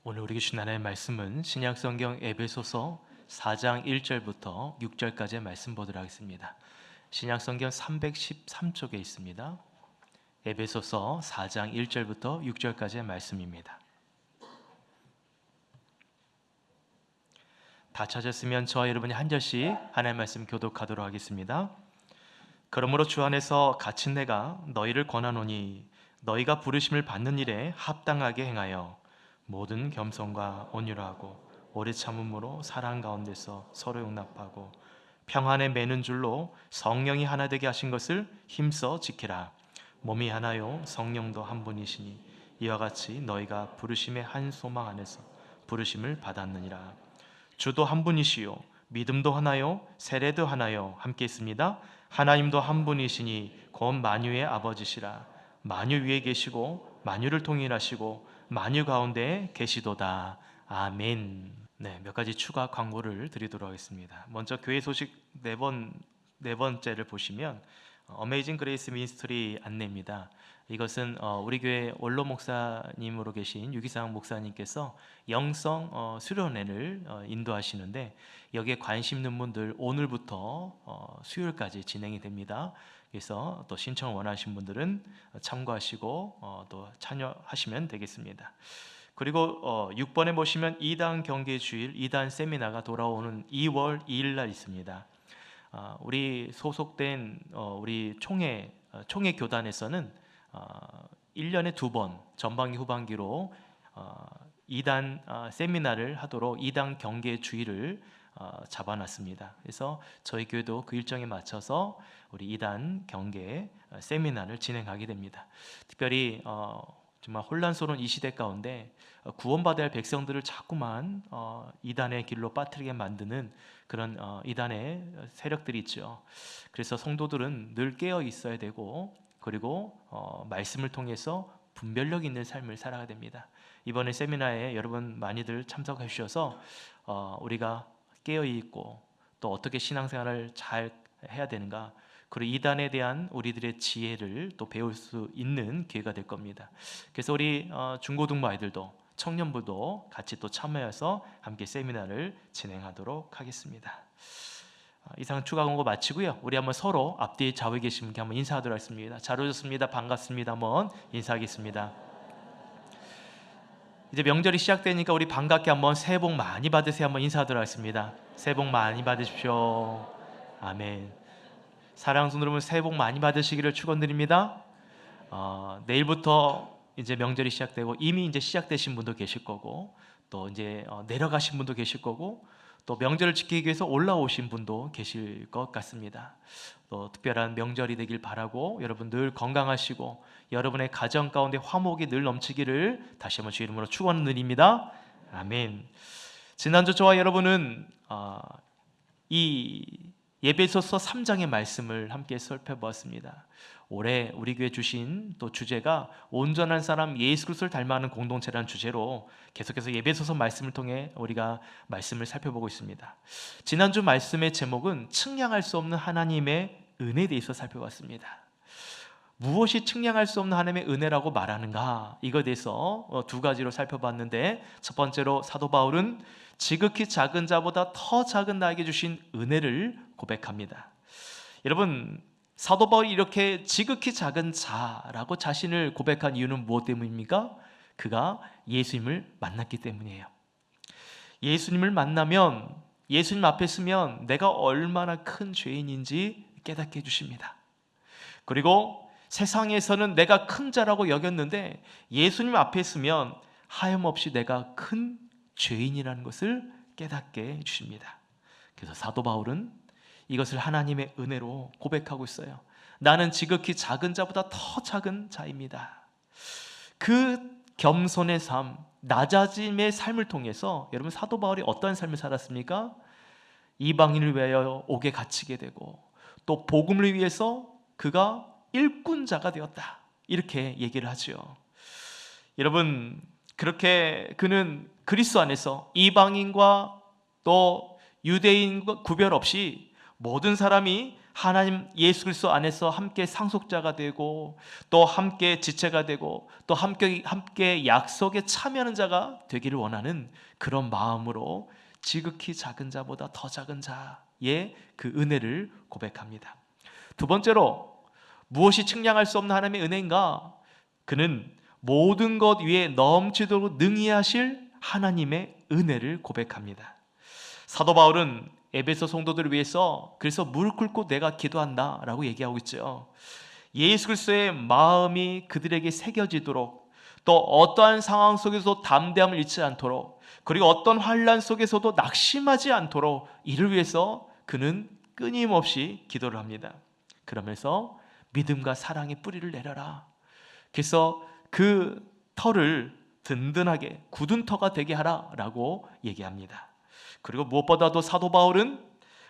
오늘 우리에게 주신 하나님의 말씀은 신약성경 에베소서 4장 1절부터 6절까지의 말씀 보도록 하겠습니다. 신약성경 313쪽에 있습니다. 에베소서 4장 1절부터 6절까지의 말씀입니다. 다 찾았으면 저와 여러분이 한 절씩 하나님의 말씀 교독하도록 하겠습니다. 그러므로 주 안에서 갇힌 내가 너희를 권하노니 너희가 부르심을 받는 일에 합당하게 행하여 모든 겸손과 온유하고 오래 참음으로 사랑 가운데서 서로 용납하고 평안에 매는 줄로 성령이 하나 되게 하신 것을 힘써 지키라. 몸이 하나요 성령도 한 분이시니 이와 같이 너희가 부르심의 한 소망 안에서 부르심을 받았느니라. 주도 한 분이시요 믿음도 하나요 세례도 하나요 함께 있습니다. 하나님도 한 분이시니 곧 만유의 아버지시라. 만유 위에 계시고 만유를 통일하시고 만유 가운데 계시도다. 아멘. 네, 몇 가지 추가 광고를 드리도록 하겠습니다. 먼저 교회 소식 네 번째를 보시면 어메이징 그레이스 미니스트리 안내입니다. 이것은 우리 교회 원로 목사님으로 계신 유기상 목사님께서 영성 수련회를 인도하시는데 여기에 관심 있는 분들 오늘부터 수요일까지 진행이 됩니다. 그래서 또 신청 원하시는 분들은 참고하시고 또 참여하시면 되겠습니다. 그리고 6번에 보시면 2단 경계 주일 2단 세미나가 돌아오는 2월 2일 날 있습니다. 우리 소속된 우리 총회 교단에서는 1년에 2번 전반기 후반기로 2단 세미나를 하도록 2단 경계 주일을 잡아놨습니다. 그래서 저희 교회도 그 일정에 맞춰서 우리 2단 경계 세미나를 진행하게 됩니다. 특별히 정말 혼란스러운 이 시대 가운데 구원받아야 할 백성들을 자꾸만 이단의 길로 빠뜨리게 만드는 그런 이단의 세력들이 있죠. 그래서 성도들은 늘 깨어 있어야 되고 그리고 말씀을 통해서 분별력 있는 삶을 살아야 됩니다. 이번에 세미나에 여러분 많이들 참석해 주셔서 우리가 깨어 있고 또 어떻게 신앙생활을 잘 해야 되는가, 그리고 이단에 대한 우리들의 지혜를 또 배울 수 있는 기회가 될 겁니다. 그래서 우리 중고등부 아이들도 청년부도 같이 또 참여해서 함께 세미나를 진행하도록 하겠습니다. 이상 추가 광고 마치고요. 우리 한번 서로 앞뒤에 좌우에 계신 분께 한번 인사하도록 하겠습니다. 잘 오셨습니다. 반갑습니다. 한번 인사하겠습니다. 이제 명절이 시작되니까 우리 반갑게 한번 새해 복 많이 받으세요. 한번 인사하도록 하겠습니다. 새해 복 많이 받으십시오. 아멘. 사랑하는 성도 여러분, 새해 복 많이 받으시기를 축원드립니다. 내일부터 이제 명절이 시작되고 이미 이제 시작되신 분도 계실 거고 또 이제 내려가신 분도 계실 거고 또 명절을 지키기 위해서 올라오신 분도 계실 것 같습니다. 또 특별한 명절이 되길 바라고 여러분 늘 건강하시고 여러분의 가정 가운데 화목이 늘 넘치기를 다시 한번 주의 이름으로 축원드립니다. 아멘. 지난주 저와 여러분은 이 에베소서 3장의 말씀을 함께 살펴보았습니다. 올해 우리 교회 주신 또 주제가 온전한 사람 예수 그리스도를 닮아가는 공동체라는 주제로 계속해서 에베소서 말씀을 통해 우리가 말씀을 살펴보고 있습니다. 지난주 말씀의 제목은 측량할 수 없는 하나님의 은혜에 대해서 살펴봤습니다. 무엇이 측량할 수 없는 하나님의 은혜라고 말하는가, 이거에 대해서 두 가지로 살펴봤는데, 첫 번째로 사도 바울은 지극히 작은 자보다 더 작은 나에게 주신 은혜를 고백합니다. 여러분, 사도 바울이 이렇게 지극히 작은 자라고 자신을 고백한 이유는 무엇 때문입니까? 그가 예수님을 만났기 때문이에요. 예수님을 만나면, 예수님 앞에 서면 내가 얼마나 큰 죄인인지 깨닫게 해주십니다. 그리고 세상에서는 내가 큰 자라고 여겼는데 예수님 앞에 서면 하염없이 내가 큰 죄인이라는 것을 깨닫게 해주십니다. 그래서 사도 바울은 이것을 하나님의 은혜로 고백하고 있어요. 나는 지극히 작은 자보다 더 작은 자입니다. 그 겸손의 삶, 낮아짐의 삶을 통해서 여러분 사도 바울이 어떤 삶을 살았습니까? 이방인을 위하여 옥에 갇히게 되고 또 복음을 위해서 그가 일꾼자가 되었다, 이렇게 얘기를 하죠. 여러분, 그렇게 그는 그리스도 안에서 이방인과 또 유대인과 구별 없이 모든 사람이 하나님 예수 그리스도 안에서 함께 상속자가 되고 또 함께 지체가 되고 또 함께 약속에 참여하는 자가 되기를 원하는 그런 마음으로 지극히 작은 자보다 더 작은 자의 그 은혜를 고백합니다. 두 번째로 무엇이 측량할 수 없는 하나님의 은혜인가? 그는 모든 것 위에 넘치도록 능히 하실 하나님의 은혜를 고백합니다. 사도 바울은 에베소 성도들을 위해서 그래서 무릎 꿇고 내가 기도한다 라고 얘기하고 있죠. 예수 그리스도의 마음이 그들에게 새겨지도록, 또 어떠한 상황 속에서도 담대함을 잃지 않도록, 그리고 어떤 환난 속에서도 낙심하지 않도록 이를 위해서 그는 끊임없이 기도를 합니다. 그러면서 믿음과 사랑의 뿌리를 내려라. 그래서 그 터를 든든하게 굳은 터가 되게 하라라고 얘기합니다. 그리고 무엇보다도 사도 바울은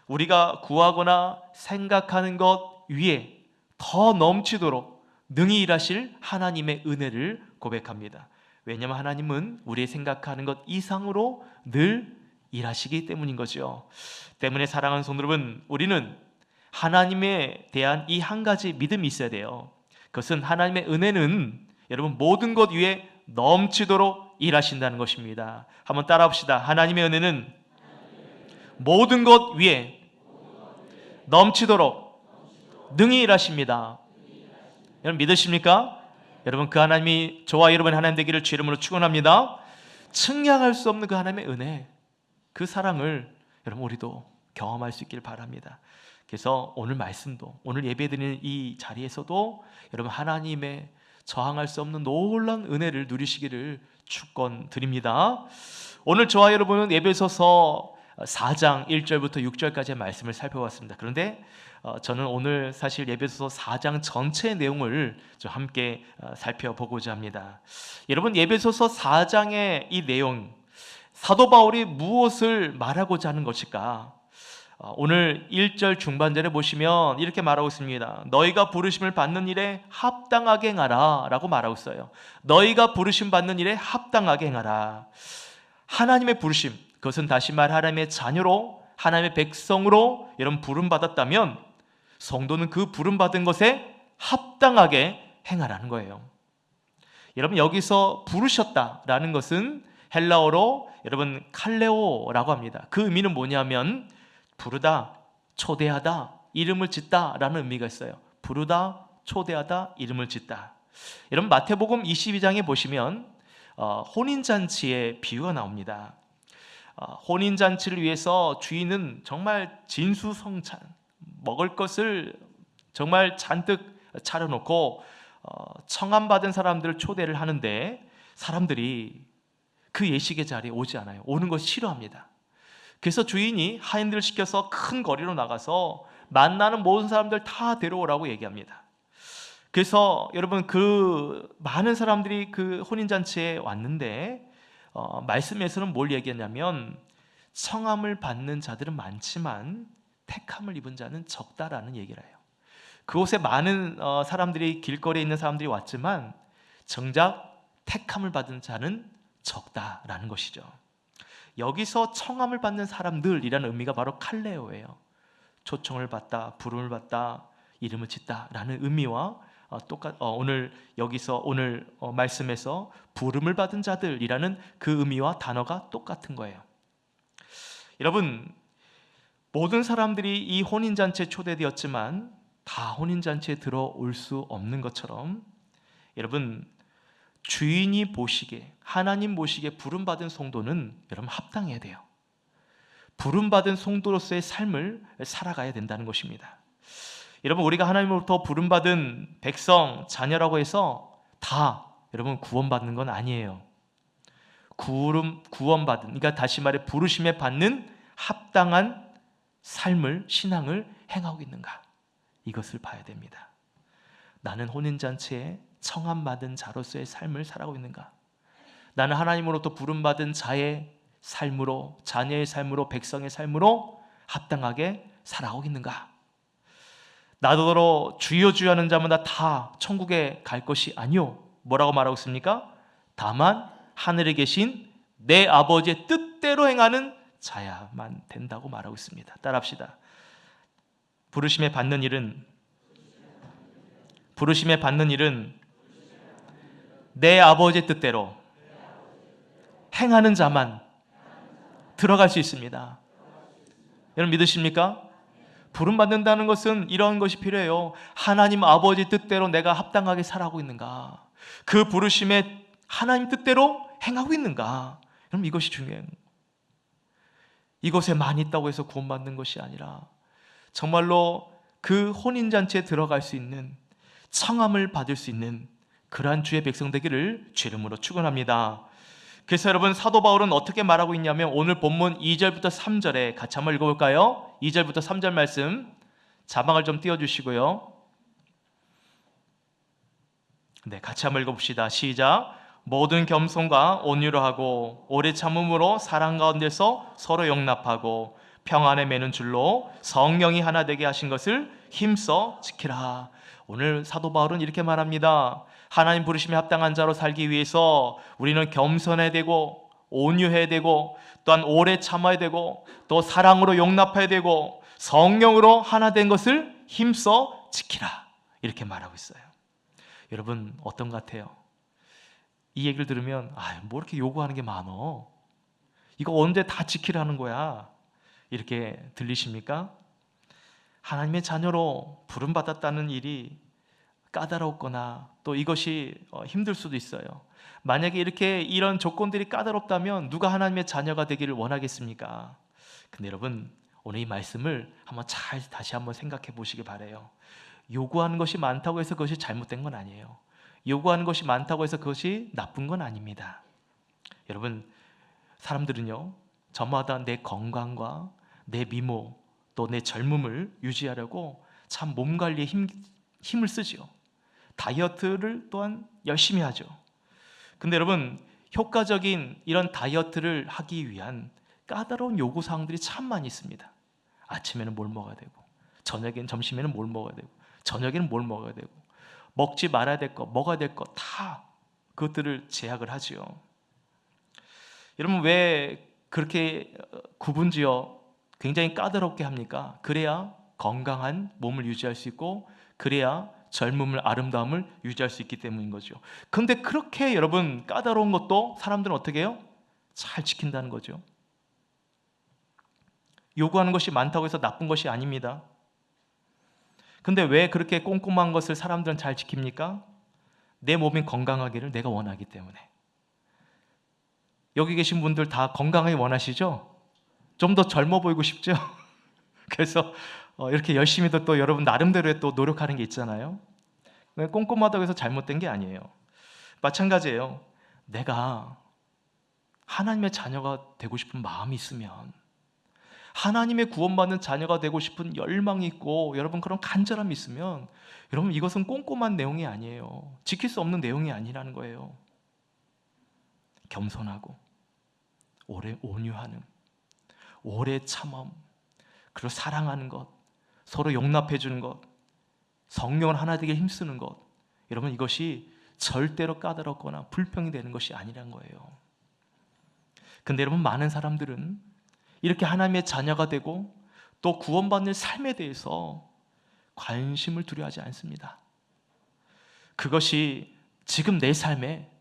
우리가 구하거나 생각하는 것 위에 더 넘치도록 능히 일하실 하나님의 은혜를 고백합니다. 왜냐하면 하나님은 우리의 생각하는 것 이상으로 늘 일하시기 때문인 거죠. 때문에 사랑하는 성도 여러분, 우리는 하나님에 대한 이 한 가지 믿음이 있어야 돼요. 그것은 하나님의 은혜는 여러분 모든 것 위에 넘치도록 일하신다는 것입니다. 한번 따라 봅시다. 하나님의 은혜는 모든 것 위에 넘치도록 능히 일하십니다. 여러분 믿으십니까? 여러분 그 하나님이 저와 여러분 하나님 되기를 주 이름으로 축원합니다. 측량할 수 없는 그 하나님의 은혜, 그 사랑을 여러분 우리도 경험할 수 있기를 바랍니다. 그래서 오늘 말씀도, 오늘 예배드리는 이 자리에서도 여러분 하나님의 저항할 수 없는 놀라운 은혜를 누리시기를 축원드립니다. 오늘 저와 여러분은 에베소서 4장 1절부터 6절까지의 말씀을 살펴봤습니다. 그런데 저는 오늘 사실 에베소서 4장 전체의 내용을 좀 함께 살펴보고자 합니다. 여러분 에베소서 4장의 이 내용, 사도 바울이 무엇을 말하고자 하는 것일까? 오늘 1절 중반절에 보시면 이렇게 말하고 있습니다. 너희가 부르심을 받는 일에 합당하게 행하라 라고 말하고 있어요. 너희가 부르심 받는 일에 합당하게 행하라. 하나님의 부르심, 그것은 다시 말 하나님의 자녀로, 하나님의 백성으로 여러분 부름받았다면 성도는 그 부름받은 것에 합당하게 행하라는 거예요. 여러분 여기서 부르셨다라는 것은 헬라어로 여러분 칼레오라고 합니다. 그 의미는 뭐냐면 부르다, 초대하다, 이름을 짓다 라는 의미가 있어요. 부르다, 초대하다, 이름을 짓다. 여러분 마태복음 22장에 보시면 혼인잔치의 비유가 나옵니다. 혼인잔치를 위해서 주인은 정말 진수성찬, 먹을 것을 정말 잔뜩 차려놓고 청함받은 사람들을 초대를 하는데 사람들이 그 예식의 자리에 오지 않아요. 오는 거 싫어합니다. 그래서 주인이 하인들을 시켜서 큰 거리로 나가서 만나는 모든 사람들 다 데려오라고 얘기합니다. 그래서 여러분 그 많은 사람들이 그 혼인잔치에 왔는데 말씀에서는 뭘 얘기했냐면 청함을 받는 자들은 많지만 택함을 입은 자는 적다라는 얘기를 해요. 그곳에 많은 사람들이, 길거리에 있는 사람들이 왔지만 정작 택함을 받은 자는 적다라는 것이죠. 여기서 청함을 받는 사람들이라는 의미가 바로 칼레오예요. 초청을 받다, 부름을 받다, 이름을 짓다라는 의미와 오늘 여기서 오늘 말씀에서 부름을 받은 자들이라는 그 의미와 단어가 똑같은 거예요. 여러분 모든 사람들이 이 혼인잔치에 초대되었지만 다 혼인잔치에 들어올 수 없는 것처럼 여러분 주인이 보시기에, 하나님 보시기에 부름받은 성도는 여러분 합당해야 돼요. 부름받은 성도로서의 삶을 살아가야 된다는 것입니다. 여러분 우리가 하나님으로부터 부름받은 백성, 자녀라고 해서 다 여러분 구원받는 건 아니에요. 구원받은, 그러니까 다시 말해 부르심에 받는 합당한 삶을, 신앙을 행하고 있는가, 이것을 봐야 됩니다. 나는 혼인잔치에 청함받은 자로서의 삶을 살아가고 있는가? 나는 하나님으로부터 부름받은 자의 삶으로, 자녀의 삶으로, 백성의 삶으로 합당하게 살아가고 있는가? 나더러 주여 주여 하는 자마다 다 천국에 갈 것이 아니요, 뭐라고 말하고 있습니까? 다만 하늘에 계신 내 아버지의 뜻대로 행하는 자야만 된다고 말하고 있습니다. 따라합시다. 부르심에 받는 일은 내 아버지의 뜻대로 행하는 자만 들어갈 수 있습니다. 여러분 믿으십니까? 부름 받는다는 것은 이런 것이 필요해요. 하나님 아버지 뜻대로 내가 합당하게 살아가고 있는가? 그 부르심에 하나님 뜻대로 행하고 있는가? 여러분 이것이 중요해요. 이것에 많이 있다고 해서 구원받는 것이 아니라 정말로 그 혼인잔치에 들어갈 수 있는, 청함을 받을 수 있는 그러한 주의 백성 되기를 주 이름으로 축원합니다. 그래서 여러분 사도 바울은 어떻게 말하고 있냐면 오늘 본문 2절부터 3절에 같이 한번 읽어볼까요? 2절부터 3절 말씀 자막을 좀 띄워주시고요. 네, 같이 한번 읽어봅시다. 시작. 모든 겸손과 온유로 하고 오래 참음으로 사랑 가운데서 서로 용납하고 평안에 매는 줄로 성령이 하나 되게 하신 것을 힘써 지키라. 오늘 사도 바울은 이렇게 말합니다. 하나님 부르심에 합당한 자로 살기 위해서 우리는 겸손해야 되고 온유해야 되고 또한 오래 참아야 되고 또 사랑으로 용납해야 되고 성령으로 하나 된 것을 힘써 지키라. 이렇게 말하고 있어요. 여러분 어떤 것 같아요? 이 얘기를 들으면 뭐 이렇게 요구하는 게 많어? 이거 언제 다 지키라는 거야? 이렇게 들리십니까? 하나님의 자녀로 부름받았다는 일이 까다롭거나 또 이것이 힘들 수도 있어요. 만약에 이런 조건들이 까다롭다면 누가 하나님의 자녀가 되기를 원하겠습니까? 근데 여러분 오늘 이 말씀을 한번 다시 한번 생각해 보시기 바라요. 요구하는 것이 많다고 해서 그것이 잘못된 건 아니에요. 요구하는 것이 많다고 해서 그것이 나쁜 건 아닙니다. 여러분 사람들은요 저마다 내 건강과 내 미모 또 내 젊음을 유지하려고 참 몸 관리에 힘을 쓰죠. 다이어트를 또한 열심히 하죠. 근데 여러분 효과적인 이런 다이어트를 하기 위한 까다로운 요구사항들이 참 많이 있습니다. 아침에는 뭘 먹어야 되고 점심에는 뭘 먹어야 되고 저녁에는 뭘 먹어야 되고 먹지 말아야 될 거, 먹어야 될 거 다 그것들을 제약을 하지요. 여러분 왜 그렇게 구분지어 굉장히 까다롭게 합니까? 그래야 건강한 몸을 유지할 수 있고 그래야 젊음을, 아름다움을 유지할 수 있기 때문인 거죠. 그런데 그렇게 여러분 까다로운 것도 사람들은 어떻게 해요? 잘 지킨다는 거죠. 요구하는 것이 많다고 해서 나쁜 것이 아닙니다. 근데 왜 그렇게 꼼꼼한 것을 사람들은 잘 지킵니까? 내 몸이 건강하기를 내가 원하기 때문에. 여기 계신 분들 다 건강하게 원하시죠? 좀 더 젊어 보이고 싶죠? 그래서 이렇게 열심히 또 여러분 나름대로의 또 노력하는 게 있잖아요. 꼼꼼하다고 해서 잘못된 게 아니에요. 마찬가지예요. 내가 하나님의 자녀가 되고 싶은 마음이 있으면 하나님의 구원받는 자녀가 되고 싶은 열망이 있고 여러분 그런 간절함이 있으면 여러분 이것은 꼼꼼한 내용이 아니에요. 지킬 수 없는 내용이 아니라는 거예요. 겸손하고 오래 온유하는 오래 참음 그리고 사랑하는 것 서로 용납해 주는 것 성령을 하나 되게 힘쓰는 것 여러분 이것이 절대로 까다롭거나 불평이 되는 것이 아니란 거예요. 근데 여러분 많은 사람들은 이렇게 하나님의 자녀가 되고 또 구원받는 삶에 대해서 관심을 두려워하지 않습니다. 그것이 지금 내 삶에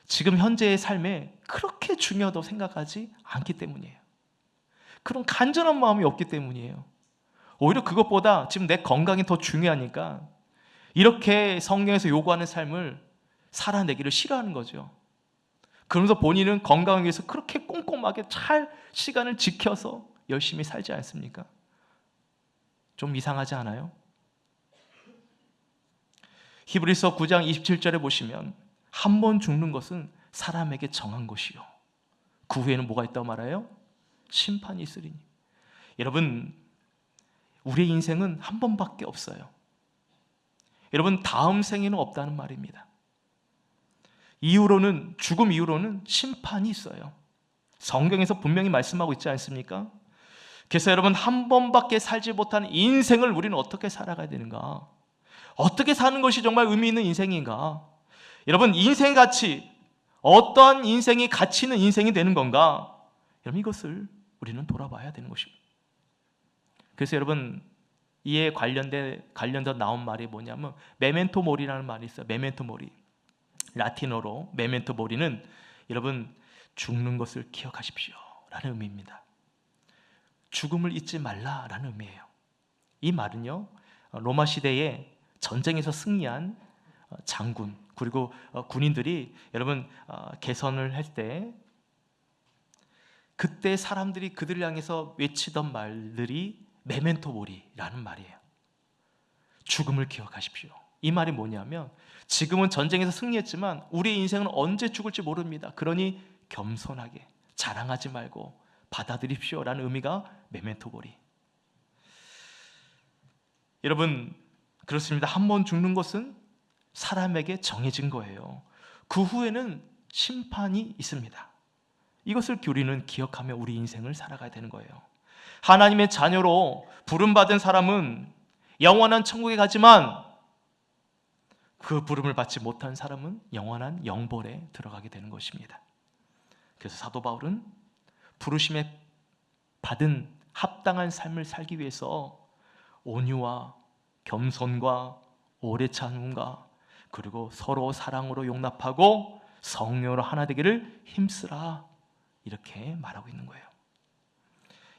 지금 현재의 삶에 그렇게 중요하다고 생각하지 않기 때문이에요. 그런 간절한 마음이 없기 때문이에요. 오히려 그것보다 지금 내 건강이 더 중요하니까 이렇게 성경에서 요구하는 삶을 살아내기를 싫어하는 거죠. 그러면서 본인은 건강을 위해서 그렇게 꼼꼼하게 잘 시간을 지켜서 열심히 살지 않습니까? 좀 이상하지 않아요? 히브리서 9장 27절에 보시면 한 번 죽는 것은 사람에게 정한 것이요 그 후에는 뭐가 있다고 말해요? 심판이 있으리니. 여러분 우리의 인생은 한 번밖에 없어요. 여러분 다음 생에는 없다는 말입니다. 이후로는 죽음 이후로는 심판이 있어요. 성경에서 분명히 말씀하고 있지 않습니까? 그래서 여러분 한 번밖에 살지 못한 인생을 우리는 어떻게 살아가야 되는가? 어떻게 사는 것이 정말 의미 있는 인생인가? 여러분 인생 가치 어떠한 인생이 가치 있는 인생이 되는 건가? 여러분 이것을 우리는 돌아봐야 되는 것입니다. 그래서 여러분 이에 관련된 나온 말이 뭐냐면 메멘토 모리라는 말이 있어요. 메멘토 모리. 라틴어로 메멘토 모리는 여러분 죽는 것을 기억하십시오 라는 의미입니다. 죽음을 잊지 말라라는 의미예요. 이 말은요, 로마 시대에 전쟁에서 승리한 장군 그리고 군인들이 여러분 개선을 할 때 그때 사람들이 그들을 향해서 외치던 말들이 메멘토 모리라는 말이에요. 죽음을 기억하십시오. 이 말이 뭐냐면 지금은 전쟁에서 승리했지만 우리의 인생은 언제 죽을지 모릅니다. 그러니 겸손하게 자랑하지 말고 받아들입시오 라는 의미가 메멘토 모리. 여러분 그렇습니다. 한 번 죽는 것은 사람에게 정해진 거예요. 그 후에는 심판이 있습니다. 이것을 우리는 기억하며 우리 인생을 살아가야 되는 거예요. 하나님의 자녀로 부름받은 사람은 영원한 천국에 가지만 그 부름을 받지 못한 사람은 영원한 영벌에 들어가게 되는 것입니다. 그래서 사도 바울은 부르심에 받은 합당한 삶을 살기 위해서 온유와 겸손과 오래 참음과 그리고 서로 사랑으로 용납하고 성령으로 하나 되기를 힘쓰라 이렇게 말하고 있는 거예요.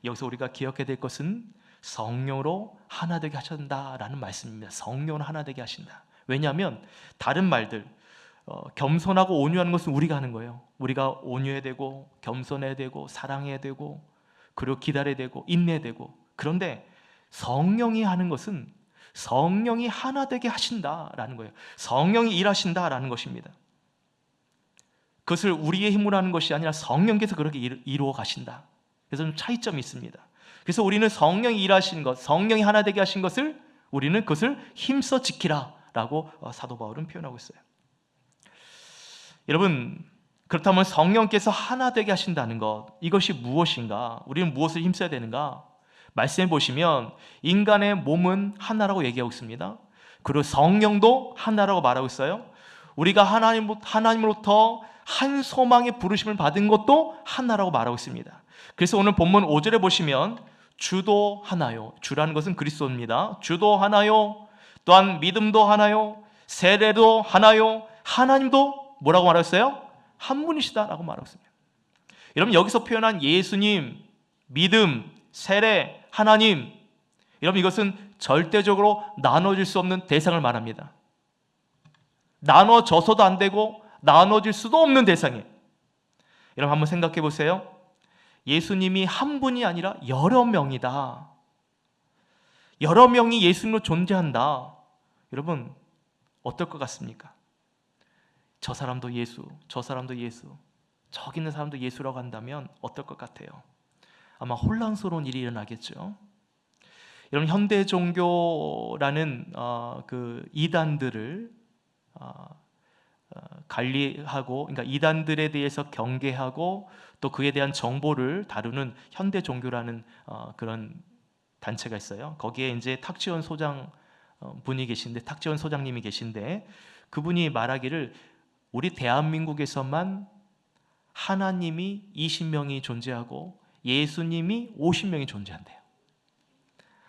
여기서 우리가 기억해야 될 것은 성령으로 하나 되게 하신다라는 말씀입니다. 성령으로 하나 되게 하신다. 왜냐하면 다른 말들 겸손하고 온유하는 것은 우리가 하는 거예요. 우리가 온유해야 되고 겸손해야 되고 사랑해야 되고 그리고 기다려야 되고 인내해야 되고, 그런데 성령이 하는 것은 성령이 하나 되게 하신다라는 거예요. 성령이 일하신다라는 것입니다. 그것을 우리의 힘으로 하는 것이 아니라 성령께서 그렇게 이루어 가신다. 그래서 좀 차이점이 있습니다. 그래서 우리는 성령이 일하신 것, 성령이 하나 되게 하신 것을 우리는 그것을 힘써 지키라 라고 사도 바울은 표현하고 있어요. 여러분 그렇다면 성령께서 하나 되게 하신다는 것, 이것이 무엇인가? 우리는 무엇을 힘써야 되는가? 말씀해 보시면 인간의 몸은 하나라고 얘기하고 있습니다. 그리고 성령도 하나라고 말하고 있어요. 우리가 하나님으로부터 한 소망의 부르심을 받은 것도 하나라고 말하고 있습니다. 그래서 오늘 본문 5절에 보시면 주도 하나요. 주라는 것은 그리스도입니다. 주도 하나요. 또한 믿음도 하나요. 세례도 하나요. 하나님도 뭐라고 말했어요? 한 분이시다라고 말하고 있습니다. 여러분 여기서 표현한 예수님, 믿음, 세례, 하나님, 여러분 이것은 절대적으로 나눠질 수 없는 대상을 말합니다. 나눠져서도 안 되고 나눠질 수도 없는 대상이에요. 여러분 한번 생각해 보세요. 예수님이 한 분이 아니라 여러 명이다. 여러 명이 예수님으로 존재한다. 여러분 어떨 것 같습니까? 저 사람도 예수, 저 사람도 예수, 저기 있는 사람도 예수라고 한다면 어떨 것 같아요? 아마 혼란스러운 일이 일어나겠죠. 여러분 현대 종교라는 그 이단들을 관리하고, 그러니까 이단들에 대해서 경계하고 또 그에 대한 정보를 다루는 현대 종교라는 그런 단체가 있어요. 거기에 이제 탁지원 소장 분이 계신데, 탁지원 소장님이 계신데 그분이 말하기를 우리 대한민국에서만 하나님이 20명이 존재하고 예수님이 50명이 존재한대요.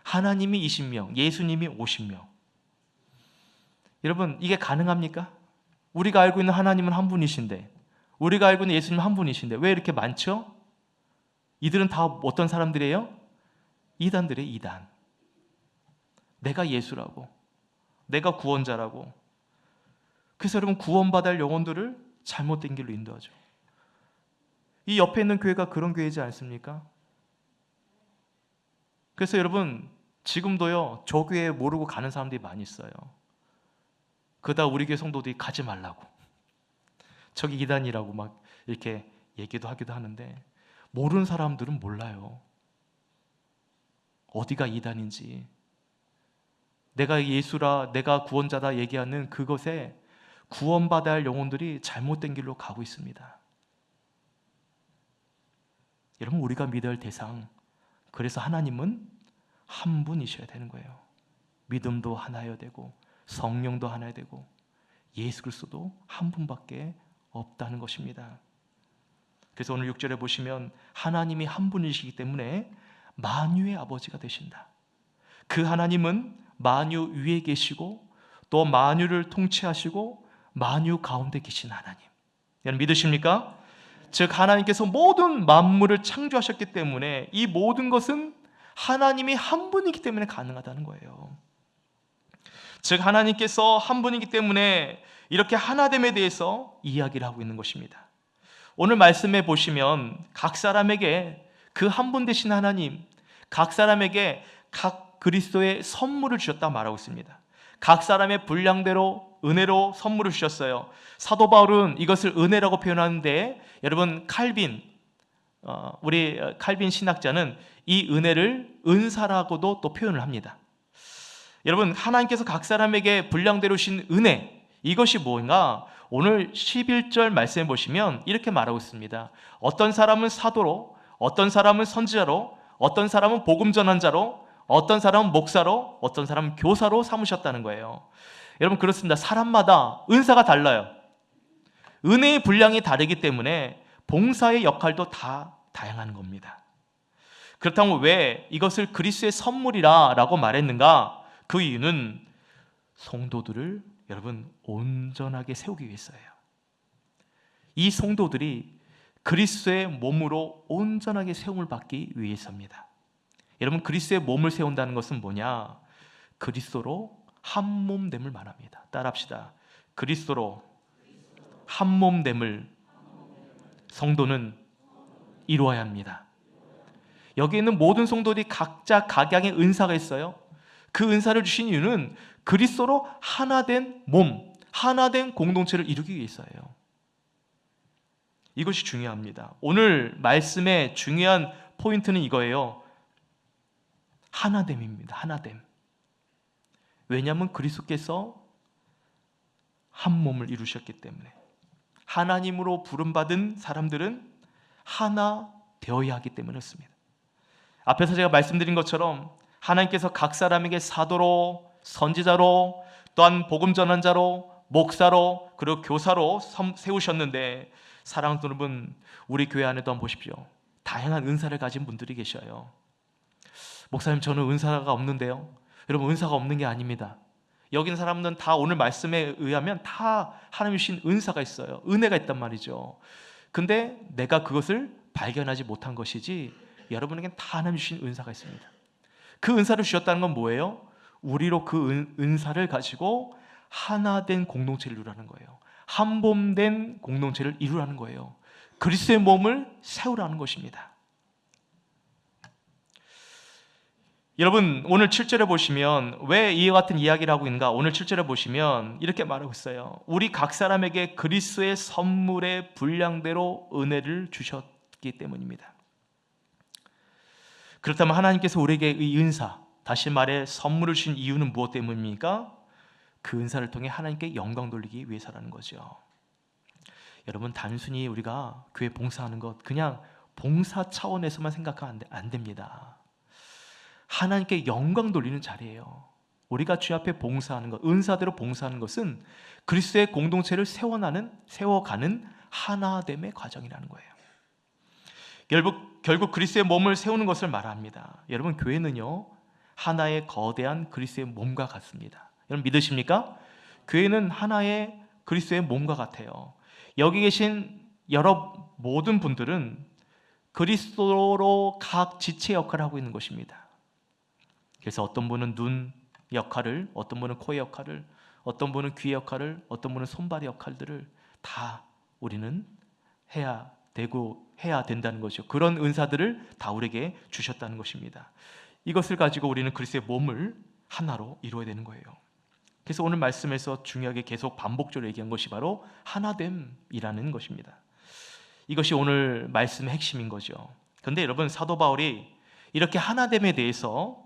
하나님이 20명, 예수님이 50명. 여러분 이게 가능합니까? 우리가 알고 있는 하나님은 한 분이신데, 우리가 알고 있는 예수님은 한 분이신데 왜 이렇게 많죠? 이들은 다 어떤 사람들이에요? 이단들의 이단. 내가 예수라고, 내가 구원자라고. 그래서 여러분 구원받을 영혼들을 잘못된 길로 인도하죠. 이 옆에 있는 교회가 그런 교회이지 않습니까? 그래서 여러분 지금도요 저 교회 모르고 가는 사람들이 많이 있어요. 그러다 우리 교회 성도들이 가지 말라고, 저기 이단이라고 막 이렇게 얘기도 하기도 하는데 모르는 사람들은 몰라요. 어디가 이단인지. 내가 예수라, 내가 구원자다 얘기하는 그것에 구원받아야 할 영혼들이 잘못된 길로 가고 있습니다. 여러분 우리가 믿어야 할 대상, 그래서 하나님은 한 분이셔야 되는 거예요. 믿음도 하나여야 되고 성령도 하나여야 되고 예수 그리스도도 한 분밖에 없다는 것입니다. 그래서 오늘 6절에 보시면 하나님이 한 분이시기 때문에 만유의 아버지가 되신다. 그 하나님은 만유 위에 계시고 또 만유를 통치하시고 만유 가운데 계신 하나님. 여러분 믿으십니까? 즉 하나님께서 모든 만물을 창조하셨기 때문에 이 모든 것은 하나님이 한 분이기 때문에 가능하다는 거예요. 즉 하나님께서 한 분이기 때문에 이렇게 하나됨에 대해서 이야기를 하고 있는 것입니다. 오늘 말씀에 보시면 각 사람에게 그 한 분 되신 하나님, 각 사람에게 각 그리스도의 선물을 주셨다 말하고 있습니다. 각 사람의 분량대로 은혜로 선물을 주셨어요. 사도 바울은 이것을 은혜라고 표현하는데 여러분 우리 칼빈 신학자는 이 은혜를 은사라고도 또 표현을 합니다. 여러분 하나님께서 각 사람에게 분량대로 주신 은혜, 이것이 뭔가 오늘 11절 말씀해 보시면 이렇게 말하고 있습니다. 어떤 사람은 사도로, 어떤 사람은 선지자로, 어떤 사람은 복음 전한 자로, 어떤 사람은 목사로, 어떤 사람은 교사로 삼으셨다는 거예요. 여러분 그렇습니다. 사람마다 은사가 달라요. 은혜의 분량이 다르기 때문에 봉사의 역할도 다 다양한 겁니다. 그렇다면 왜 이것을 그리스도의 선물이라 라고 말했는가? 그 이유는 성도들을 여러분 온전하게 세우기 위해서예요. 이 성도들이 그리스도의 몸으로 온전하게 세움을 받기 위해서입니다. 여러분 그리스도의 몸을 세운다는 것은 뭐냐? 그리스도로 한 몸됨을 말합니다. 따라합시다. 그리스도로 한 몸됨을 성도는 이루어야 합니다. 여기 있는 모든 성도들이 각자 각양의 은사가 있어요. 그 은사를 주신 이유는 그리스도로 하나 된 몸, 하나 된 공동체를 이루기 위해서예요. 이것이 중요합니다. 오늘 말씀의 중요한 포인트는 이거예요. 하나됨입니다. 하나됨. 왜냐하면 그리스도께서 한 몸을 이루셨기 때문에 하나님으로 부름받은 사람들은 하나 되어야 하기 때문에 그렇습니다. 앞에서 제가 말씀드린 것처럼 하나님께서 각 사람에게 사도로, 선지자로, 또한 복음 전환자로, 목사로, 그리고 교사로 세우셨는데 사랑하는 여러분, 우리 교회 안에도 한번 보십시오. 다양한 은사를 가진 분들이 계셔요. 목사님 저는 은사가 없는데요. 여러분 은사가 없는 게 아닙니다. 여기 있는 사람들은 다 오늘 말씀에 의하면 다 하나님 주신 은사가 있어요. 은혜가 있단 말이죠. 근데 내가 그것을 발견하지 못한 것이지 여러분에겐 다 하나님 주신 은사가 있습니다. 그 은사를 주셨다는 건 뭐예요? 우리로 그 은사를 가지고 하나 된 공동체를 이루라는 거예요. 한 몸 된 공동체를 이루라는 거예요. 그리스도의 몸을 세우라는 것입니다. 여러분 오늘 7절에 보시면 왜 이와 같은 이야기를 하고 있는가? 오늘 7절에 보시면 이렇게 말하고 있어요. 우리 각 사람에게 그리스도의 선물의 분량대로 은혜를 주셨기 때문입니다. 그렇다면 하나님께서 우리에게 이 은사, 다시 말해 선물을 주신 이유는 무엇 때문입니까? 그 은사를 통해 하나님께 영광 돌리기 위해서라는 거죠. 여러분 단순히 우리가 교회 봉사하는 것 그냥 봉사 차원에서만 생각하면 안 됩니다. 하나님께 영광 돌리는 자리예요. 우리가 주 앞에 봉사하는 것, 은사대로 봉사하는 것은 그리스도의 공동체를 세워가는 하나됨의 과정이라는 거예요. 결국 그리스도의 몸을 세우는 것을 말합니다. 여러분 교회는요 하나의 거대한 그리스도의 몸과 같습니다. 여러분 믿으십니까? 교회는 하나의 그리스도의 몸과 같아요. 여기 계신 모든 분들은 그리스도로 각 지체 역할을 하고 있는 것입니다. 그래서 어떤 분은 눈 역할을, 어떤 분은 코의 역할을, 어떤 분은 귀의 역할을, 어떤 분은 손발의 역할들을 다 우리는 해야 된다는 것이죠. 그런 은사들을 다 우리에게 주셨다는 것입니다. 이것을 가지고 우리는 그리스도의 몸을 하나로 이루어야 되는 거예요. 그래서 오늘 말씀에서 중요하게 계속 반복적으로 얘기한 것이 바로 하나됨이라는 것입니다. 이것이 오늘 말씀의 핵심인 거죠. 그런데 여러분 사도 바울이 이렇게 하나됨에 대해서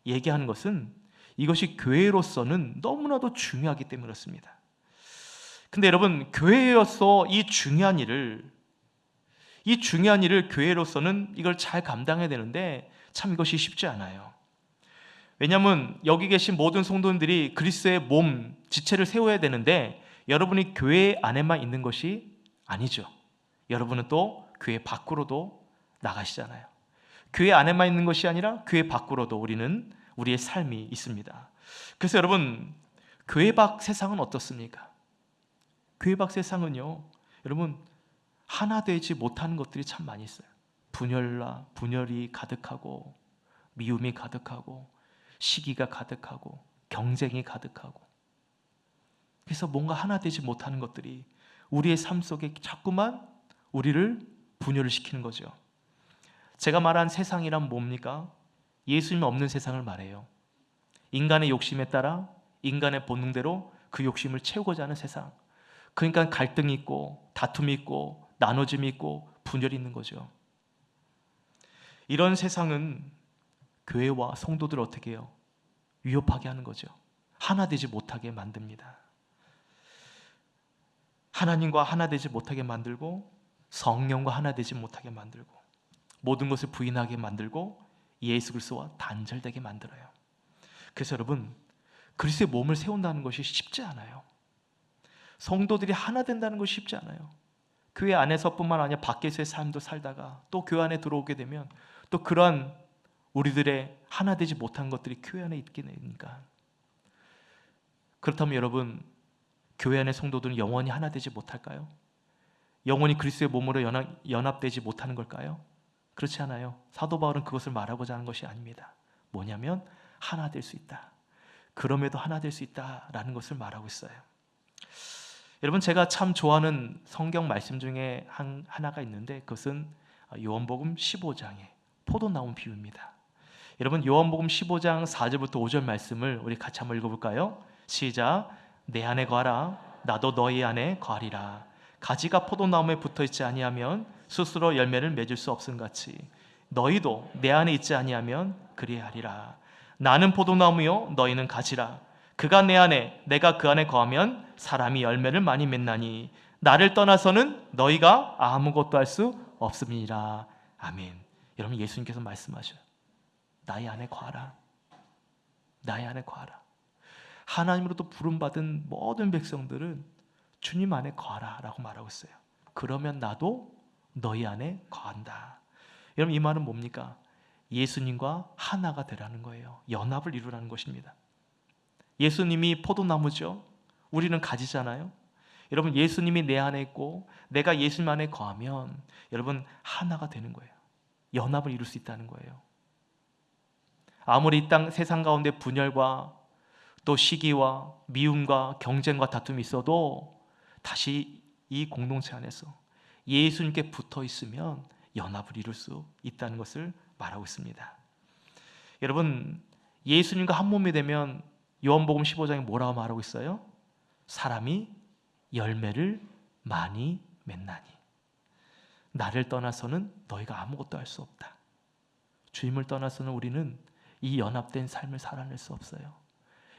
얘기하는 것은 이것이 교회로서는 너무나도 중요하기 때문에 그렇습니다. 근데 여러분 교회로서 이 중요한 일을 교회로서는 이걸 잘 감당해야 되는데 참 이것이 쉽지 않아요. 왜냐하면 여기 계신 모든 성도님들이 그리스도의 몸, 지체를 세워야 되는데 여러분이 교회 안에만 있는 것이 아니죠. 여러분은 또 교회 밖으로도 나가시잖아요. 교회 안에만 있는 것이 아니라 교회 밖으로도 우리의 삶이 있습니다. 그래서 여러분, 교회 밖 세상은 어떻습니까? 교회 밖 세상은요, 여러분, 하나 되지 못하는 것들이 참 많이 있어요. 분열이 가득하고, 미움이 가득하고, 시기가 가득하고, 경쟁이 가득하고, 그래서 뭔가 하나 되지 못하는 것들이 우리의 삶 속에 자꾸만 우리를 분열을 시키는 거죠. 제가 말한 세상이란 뭡니까? 예수님 없는 세상을 말해요. 인간의 욕심에 따라 인간의 본능대로 그 욕심을 채우고자 하는 세상. 그러니까 갈등이 있고 다툼이 있고 나눠짐이 있고 분열이 있는 거죠. 이런 세상은 교회와 성도들을 어떻게 해요? 위협하게 하는 거죠. 하나 되지 못하게 만듭니다. 하나님과 하나 되지 못하게 만들고 성령과 하나 되지 못하게 만들고 모든 것을 부인하게 만들고 예수 그리스도와 단절되게 만들어요. 그래서 여러분, 그리스도의 몸을 세운다는 것이 쉽지 않아요. 성도들이 하나 된다는 것이 쉽지 않아요. 교회 안에서뿐만 아니라 밖에서의 삶도 살다가 또 교회 안에 들어오게 되면 또 그러한 우리들의 하나 되지 못한 것들이 교회 안에 있게 되니까. 그렇다면 여러분, 교회 안의 성도들은 영원히 하나 되지 못할까요? 영원히 그리스도의 몸으로 연합되지 못하는 걸까요? 그렇지 않아요. 사도 바울은 그것을 말하고자 하는 것이 아닙니다. 뭐냐면 하나 될 수 있다. 그럼에도 하나 될 수 있다라는 것을 말하고 있어요. 여러분, 제가 참 좋아하는 성경 말씀 중에 하나가 있는데 그것은 요한복음 15장의 포도나무 비유입니다. 여러분, 요한복음 15장 4절부터 5절 말씀을 우리 같이 한번 읽어볼까요? 시작. 내 안에 거하라 나도 너희 안에 거하리라. 가지가 포도나무에 붙어있지 아니하면 스스로 열매를 맺을 수 없음같이 너희도 내 안에 있지 아니하면 그리하리라. 나는 포도나무요 너희는 가지라. 그가 내 안에 내가 그 안에 거하면 사람이 열매를 많이 맺나니 나를 떠나서는 너희가 아무것도 할 수 없음이니라. 아멘. 여러분, 예수님께서 말씀하셔요. 나의 안에 거하라. 나의 안에 거하라. 하나님으로부터 부름받은 모든 백성들은 주님 안에 거하라 라고 말하고 있어요. 그러면 나도 너희 안에 거한다. 여러분, 이 말은 뭡니까? 예수님과 하나가 되라는 거예요. 연합을 이루라는 것입니다. 예수님이 포도나무죠. 우리는 가지잖아요. 여러분, 예수님이 내 안에 있고 내가 예수님 안에 거하면 여러분 하나가 되는 거예요. 연합을 이룰 수 있다는 거예요. 아무리 이 땅 세상 가운데 분열과 또 시기와 미움과 경쟁과 다툼이 있어도 다시 이 공동체 안에서 예수님께 붙어 있으면 연합을 이룰 수 있다는 것을 말하고 있습니다. 여러분, 예수님과 한 몸이 되면 요한복음 15장에 뭐라고 말하고 있어요? 사람이 열매를 많이 맺나니 나를 떠나서는 너희가 아무것도 할 수 없다. 주님을 떠나서는 우리는 이 연합된 삶을 살아낼 수 없어요.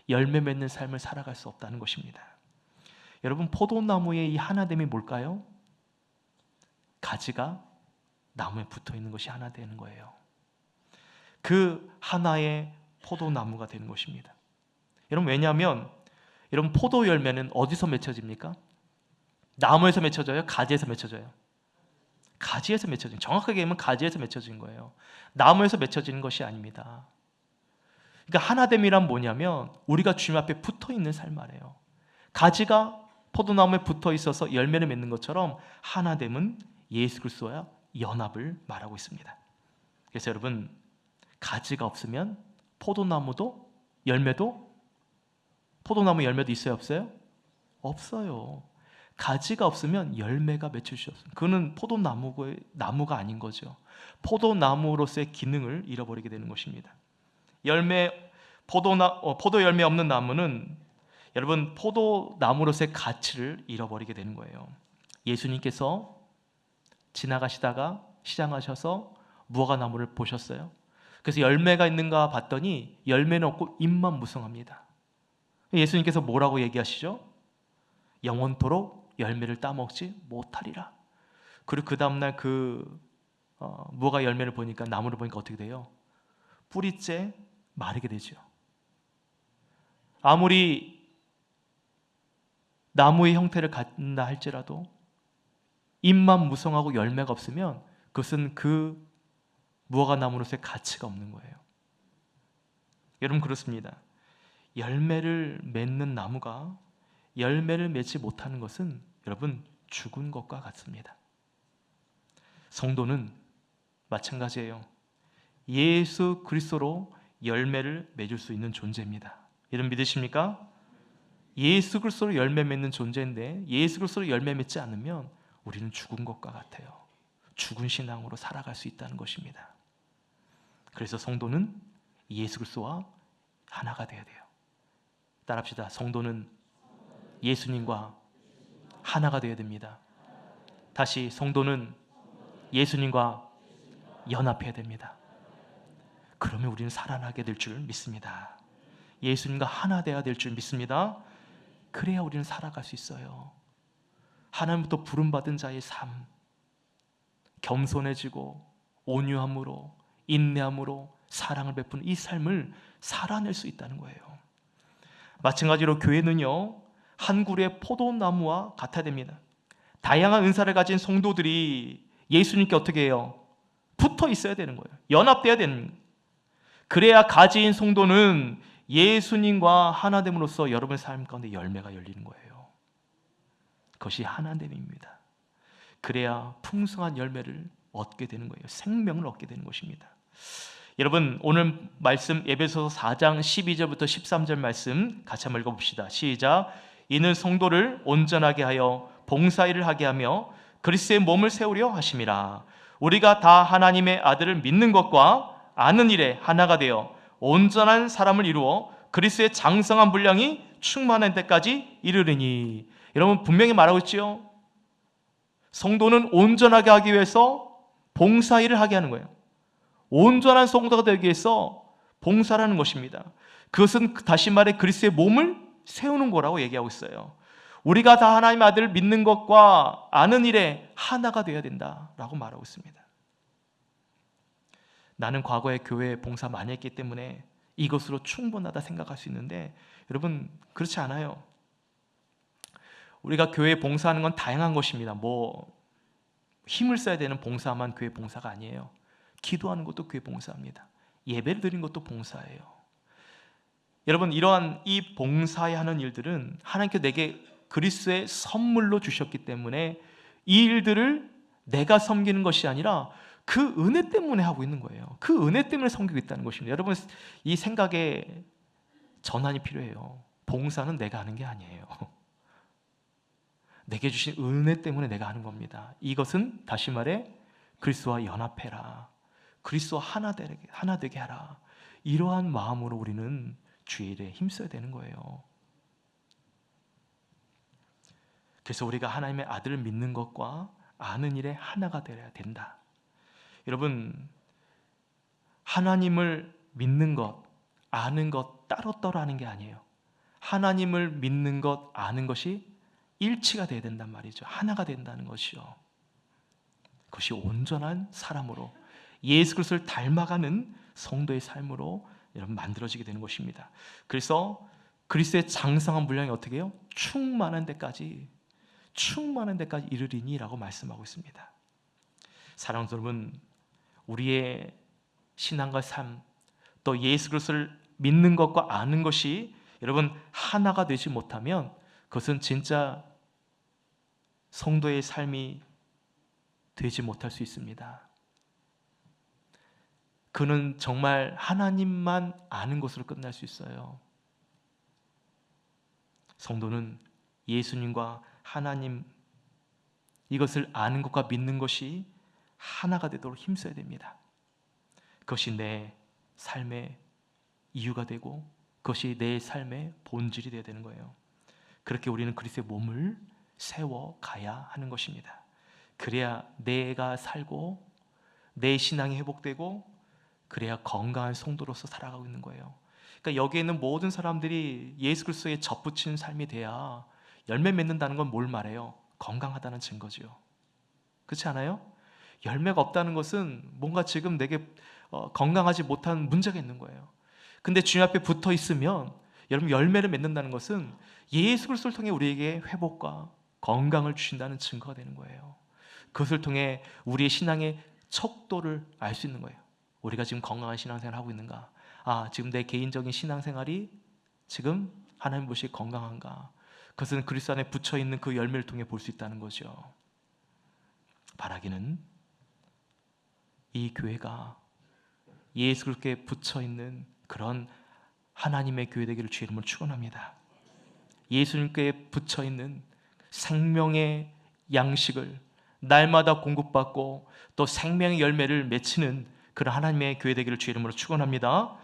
열매 맺는 삶을 살아갈 수 없다는 것입니다. 여러분, 포도나무의 이 하나됨이 뭘까요? 가지가 나무에 붙어 있는 것이 하나 되는 거예요. 그 하나의 포도나무가 되는 것입니다. 여러분, 왜냐하면 여러분, 포도 열매는 어디서 맺혀집니까? 나무에서 맺혀져요? 가지에서 맺혀져요? 가지에서 맺혀진, 정확하게 얘기하면 가지에서 맺혀진 거예요. 나무에서 맺혀지는 것이 아닙니다. 그러니까 하나됨이란 뭐냐면 우리가 주님 앞에 붙어 있는 삶 말이에요. 가지가 포도나무에 붙어 있어서 열매를 맺는 것처럼 하나됨은 예수 그리스도와 연합을 말하고 있습니다. 그래서 여러분, 가지가 없으면 포도나무 열매도 있어요, 없어요? 없어요. 가지가 없으면 열매가 맺힐 수 없어요. 그거는 포도나무가 아닌 거죠. 포도나무로서의 기능을 잃어버리게 되는 것입니다. 포도 열매 없는 나무는 여러분 포도나무로서의 가치를 잃어버리게 되는 거예요. 예수님께서 지나가시다가 시장하셔서 무화과나무를 보셨어요. 그래서 열매가 있는가 봤더니 열매는 없고 잎만 무성합니다. 예수님께서 뭐라고 얘기하시죠? 영원토록 열매를 따먹지 못하리라. 그리고 그 다음날 무화과 열매를 보니까, 나무를 보니까 어떻게 돼요? 뿌리째 마르게 되죠. 아무리 나무의 형태를 갖는다 할지라도 잎만 무성하고 열매가 없으면 그것은 그 무화과 나무로서의 가치가 없는 거예요. 여러분 그렇습니다. 열매를 맺는 나무가 열매를 맺지 못하는 것은 여러분 죽은 것과 같습니다. 성도는 마찬가지예요. 예수 그리스도로 열매를 맺을 수 있는 존재입니다. 여러분 믿으십니까? 예수 그리스도로 열매 맺는 존재인데 예수 그리스도로 열매 맺지 않으면 우리는 죽은 것과 같아요. 죽은 신앙으로 살아갈 수 있다는 것입니다. 그래서 성도는 예수 그리스도와 하나가 되어야 돼요. 따라합시다. 성도는 예수님과 하나가 되어야 됩니다. 다시 성도는 예수님과 연합해야 됩니다. 그러면 우리는 살아나게 될 줄 믿습니다. 예수님과 하나 되어야 될 줄 믿습니다. 그래야 우리는 살아갈 수 있어요. 하나님부터 부름받은 자의 삶, 겸손해지고 온유함으로 인내함으로 사랑을 베푸는 이 삶을 살아낼 수 있다는 거예요. 마찬가지로 교회는요, 한 그루의 포도나무와 같아야 됩니다. 다양한 은사를 가진 성도들이 예수님께 어떻게 해요? 붙어 있어야 되는 거예요. 연합돼야 되는 거예요. 그래야 가지인 성도는 예수님과 하나됨으로써 여러분의 삶 가운데 열매가 열리는 거예요. 그것이 하나됨입니다. 그래야 풍성한 열매를 얻게 되는 거예요. 생명을 얻게 되는 것입니다. 여러분 오늘 말씀 에베소서 4장 12절부터 13절 말씀 같이 한번 읽어봅시다. 시작. 이는 성도를 온전하게 하여 봉사일을 하게 하며 그리스도의 몸을 세우려 하심이라. 우리가 다 하나님의 아들을 믿는 것과 아는 일에 하나가 되어 온전한 사람을 이루어 그리스도의 장성한 분량이 충만한 데까지 이르리니. 여러분 분명히 말하고 있지요. 성도는 온전하게 하기 위해서 봉사일을 하게 하는 거예요. 온전한 성도가 되기 위해서 봉사라는 것입니다. 그것은 다시 말해 그리스도의 몸을 세우는 거라고 얘기하고 있어요. 우리가 다 하나님의 아들을 믿는 것과 아는 일에 하나가 되어야 된다라고 말하고 있습니다. 나는 과거에 교회에 봉사 많이 했기 때문에 이것으로 충분하다 생각할 수 있는데 여러분 그렇지 않아요. 우리가 교회에 봉사하는 건 다양한 것입니다. 힘을 써야 되는 봉사만 교회 봉사가 아니에요. 기도하는 것도 교회 봉사입니다. 예배를 드리는 것도 봉사예요. 여러분 이러한 이 봉사해야 하는 일들은 하나님께서 내게 그리스도의 선물로 주셨기 때문에 이 일들을 내가 섬기는 것이 아니라 그 은혜 때문에 하고 있는 거예요. 그 은혜 때문에 섬기고 있다는 것입니다. 여러분 이 생각에 전환이 필요해요. 봉사는 내가 하는 게 아니에요. 내게 주신 은혜 때문에 내가 하는 겁니다. 이것은 다시 말해 그리스도와 연합해라. 그리스도와 하나 되게 하라. 이러한 마음으로 우리는 주일에 힘써야 되는 거예요. 그래서 우리가 하나님의 아들을 믿는 것과 아는 일에 하나가 되어야 된다. 여러분 하나님을 믿는 것, 아는 것 따로따로 하는 게 아니에요. 하나님을 믿는 것, 아는 것이 일치가 되어야 된단 말이죠. 하나가 된다는 것이요. 그것이 온전한 사람으로 예수 그리스도를 닮아가는 성도의 삶으로 여러분 만들어지게 되는 것입니다. 그래서 그리스도의 장성한 분량이 어떻게 해요? 충만한 데까지 이르리니라고 말씀하고 있습니다. 사랑하는 여러분, 우리의 신앙과 삶, 또 예수 그리스도를 믿는 것과 아는 것이 여러분 하나가 되지 못하면 그것은 진짜 성도의 삶이 되지 못할 수 있습니다. 그는 정말 하나님만 아는 것으로 끝날 수 있어요. 성도는 예수님과 하나님 이것을 아는 것과 믿는 것이 하나가 되도록 힘써야 됩니다. 그것이 내 삶의 이유가 되고 그것이 내 삶의 본질이 되어야 되는 거예요. 그렇게 우리는 그리스도의 몸을 세워가야 하는 것입니다. 그래야 내가 살고 내 신앙이 회복되고 그래야 건강한 성도로서 살아가고 있는 거예요. 그러니까 여기에 있는 모든 사람들이 예수 그리스도에 접붙이는 삶이 돼야 열매 맺는다는 건 뭘 말해요? 건강하다는 증거죠. 그렇지 않아요? 열매가 없다는 것은 뭔가 지금 내게 건강하지 못한 문제가 있는 거예요. 근데 주님 앞에 붙어 있으면 여러분 열매를 맺는다는 것은 예수 그리스도를 통해 우리에게 회복과 건강을 주신다는 증거가 되는 거예요. 그것을 통해 우리의 신앙의 척도를 알 수 있는 거예요. 우리가 지금 건강한 신앙생활을 하고 있는가? 지금 내 개인적인 신앙생활이 지금 하나님 보시기에 건강한가? 그것은 그리스도 안에 붙여있는 그 열매를 통해 볼 수 있다는 거죠. 바라기는 이 교회가 예수 그리스도께 붙여있는 그런 하나님의 교회 되기를 주의 이름으로 축원합니다. 예수님께 붙여있는 생명의 양식을 날마다 공급받고 또 생명의 열매를 맺히는 그런 하나님의 교회 되기를 주의 이름으로 축원합니다.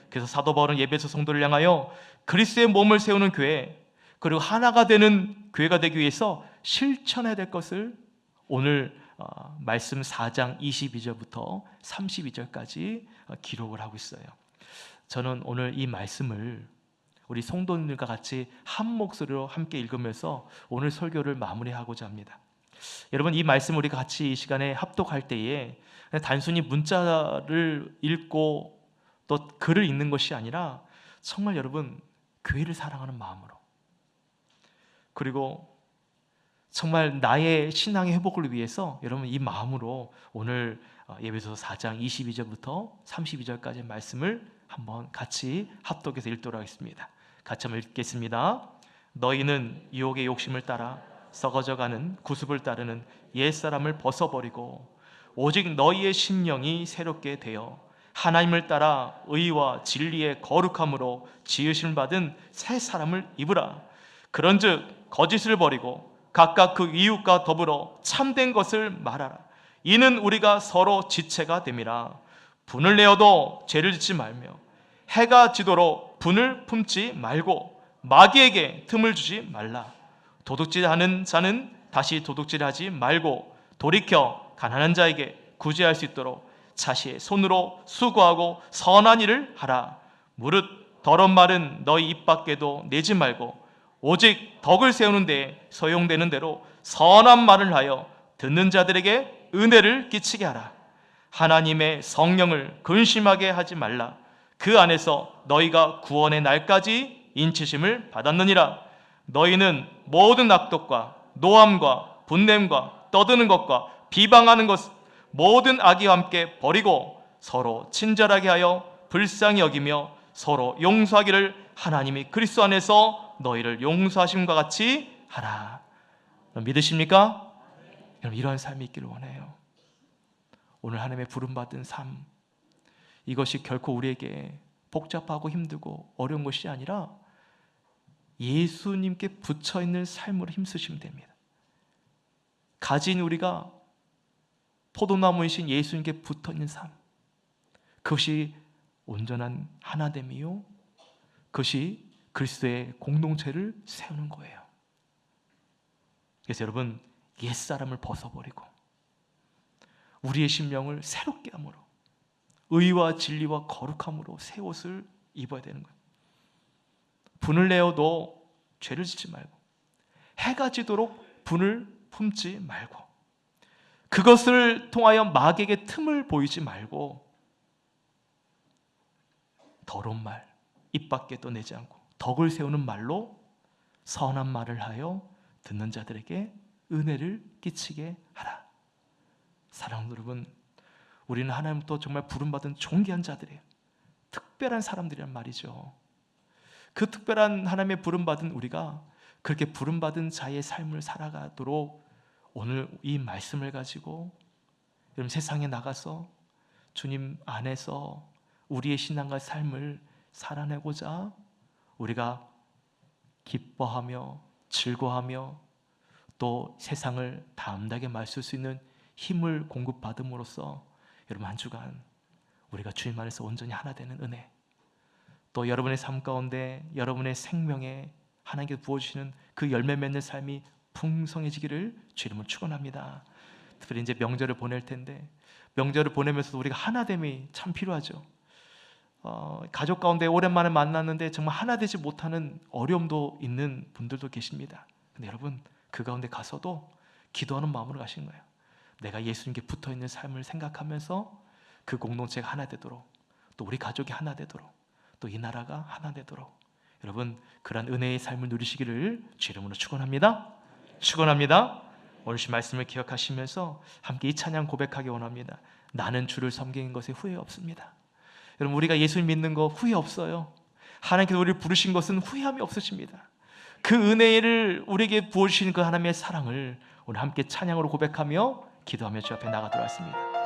그래서 사도 바울은 예배소 성도를 향하여 그리스도의 몸을 세우는 교회, 그리고 하나가 되는 교회가 되기 위해서 실천해야 될 것을 오늘 말씀 4장 22절부터 32절까지 기록을 하고 있어요. 저는 오늘 이 말씀을 우리 성도님들과 같이 한 목소리로 함께 읽으면서 오늘 설교를 마무리하고자 합니다. 여러분, 이 말씀 우리가 같이 이 시간에 합독할 때에 단순히 문자를 읽고 또 글을 읽는 것이 아니라 정말 여러분 교회를 사랑하는 마음으로, 그리고 정말 나의 신앙의 회복을 위해서 여러분 이 마음으로 오늘 예배소 4장 22절부터 32절까지의 말씀을 한번 같이 합독해서 읽도록 하겠습니다. 같이 한번 읽겠습니다. 너희는 유혹의 욕심을 따라 썩어져가는 구습을 따르는 옛사람을 벗어버리고 오직 너희의 심령이 새롭게 되어 하나님을 따라 의와 진리의 거룩함으로 지으심을 받은 새 사람을 입으라. 그런즉 거짓을 버리고 각각 그 이웃과 더불어 참된 것을 말하라. 이는 우리가 서로 지체가 됨이라. 분을 내어도 죄를 짓지 말며 해가 지도록 분을 품지 말고 마귀에게 틈을 주지 말라. 도둑질하는 자는 다시 도둑질하지 말고 돌이켜 가난한 자에게 구제할 수 있도록 자신의 손으로 수고하고 선한 일을 하라. 무릇 더러운 말은 너희 입 밖에도 내지 말고 오직 덕을 세우는 데에 소용되는 대로 선한 말을 하여 듣는 자들에게 은혜를 끼치게 하라. 하나님의 성령을 근심하게 하지 말라. 그 안에서 너희가 구원의 날까지 인치심을 받았느니라. 너희는 모든 악독과 노함과 분냄과 떠드는 것과 비방하는 것 모든 악의와 함께 버리고 서로 친절하게 하여 불쌍히 여기며 서로 용서하기를 하나님이 그리스도 안에서 너희를 용서하심과 같이 하라. 믿으십니까? 여러분, 이런 삶이 있기를 원해요. 오늘 하나님의 부름받은 삶, 이것이 결코 우리에게 복잡하고 힘들고 어려운 것이 아니라 예수님께 붙여있는 삶으로 힘쓰시면 됩니다. 가진 우리가 포도나무이신 예수님께 붙어있는 삶, 그것이 온전한 하나됨이요, 그것이 그리스도의 공동체를 세우는 거예요. 그래서 여러분, 옛사람을 벗어버리고 우리의 심령을 새롭게 함으로 의와 진리와 거룩함으로 새 옷을 입어야 되는 거예요. 분을 내어도 죄를 짓지 말고 해가 지도록 분을 품지 말고 그것을 통하여 마귀에게 틈을 보이지 말고 더러운 말 입 밖에 또 내지 않고 덕을 세우는 말로 선한 말을 하여 듣는 자들에게 은혜를 끼치게 하라. 사랑하는 여러분, 우리는 하나님부터 정말 부름받은 존귀한 자들이에요. 특별한 사람들이란 말이죠. 그 특별한 하나님의 부름받은 우리가 그렇게 부름받은 자의 삶을 살아가도록 오늘 이 말씀을 가지고 여러분 세상에 나가서 주님 안에서 우리의 신앙과 삶을 살아내고자 우리가 기뻐하며 즐거워하며 또 세상을 담대하게 맞설 수 있는 힘을 공급받음으로써 여러분 한 주간 우리가 주님 안에서 온전히 하나 되는 은혜, 또 여러분의 삶 가운데 여러분의 생명에 하나님께서 부어주시는 그 열매 맺는 삶이 풍성해지기를 주 이름으로 축원합니다. 특별히 이제 명절을 보낼 텐데 명절을 보내면서도 우리가 하나됨이 참 필요하죠. 가족 가운데 오랜만에 만났는데 정말 하나 되지 못하는 어려움도 있는 분들도 계십니다. 근데 여러분 그 가운데 가서도 기도하는 마음으로 가신 거예요. 내가 예수님께 붙어있는 삶을 생각하면서 그 공동체가 하나 되도록, 또 우리 가족이 하나 되도록, 또 이 나라가 하나 되도록 여러분 그런 은혜의 삶을 누리시기를 주 이름으로 축원합니다. 축원합니다. 오늘 주 말씀을 기억하시면서 함께 이 찬양 고백하기 원합니다. 나는 주를 섬기는 것에 후회 없습니다. 여러분, 우리가 예수님 믿는 거 후회 없어요. 하나님께서 우리를 부르신 것은 후회함이 없으십니다. 그 은혜를 우리에게 부어주신 그 하나님의 사랑을 오늘 함께 찬양으로 고백하며 기도하며 주 앞에 나가도록 하겠습니다.